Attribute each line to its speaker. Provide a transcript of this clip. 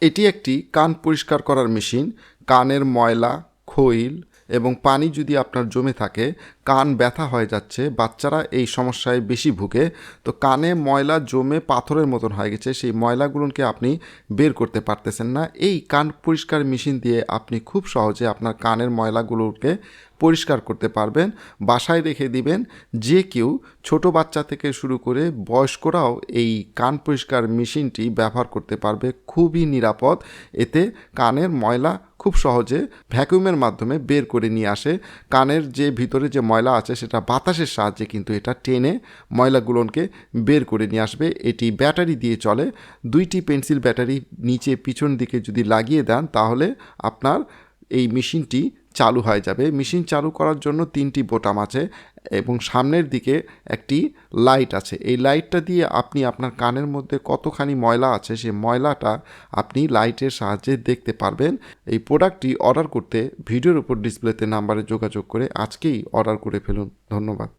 Speaker 1: এটি একটি কান পরিষ্কার করার মেশিন। কানের ময়লা, খৈল এবং পানি যদি আপনার জমে থাকে, কান ব্যথা হয়ে যাচ্ছে, বাচ্চারা এই সমস্যায় বেশি ভুগে, তো কানে ময়লা জমে পাথরের মতন হয়ে গেছে, সেই ময়লাগুলোকে আপনি বের করতে পারতেছেন না, এই কান পরিষ্কার মেশিন দিয়ে আপনি খুব সহজে আপনার কানের ময়লাগুলোকে পরিষ্কার করতে পারবেন। বাসায় রেখে দিবেন, যে কেউ ছোট বাচ্চা থেকে শুরু করে বয়স্করাও এই কান পরিষ্কার মেশিনটি ব্যবহার করতে পারবে। খুবই নিরাপদ। এতে কানের ময়লা খুব সহজে ভ্যাকুয়ামের মাধ্যমে বের করে নিয়ে আসে। কানের যে ভিতরে যে ময়লা আছে সেটা বাতাসের সাহায্যে কিন্তু এটা টেনে ময়লাগুলোকে বের করে নিয়ে আসবে। এটি ব্যাটারি দিয়ে চলে। 2টি পেন্সিল ব্যাটারি নিচে পিছন দিকে যদি লাগিয়ে দেন তাহলে আপনার এই মেশিনটি চালু হয়ে যাবে। মেশিন চালু করার জন্য 3টি বোতাম আছে এবং সামনের দিকে একটি লাইট আছে। এই লাইটটা দিয়ে আপনি আপনার কানের মধ্যে কতখানি ময়লা আছে সেই ময়লাটা আপনি লাইটের সাহায্যে দেখতে পারবেন। এই প্রোডাক্টটি অর্ডার করতে ভিডিওর উপর ডিসপ্লেতে নাম্বারে যোগাযোগ করে আজকেই অর্ডার করে ফেলুন। ধন্যবাদ।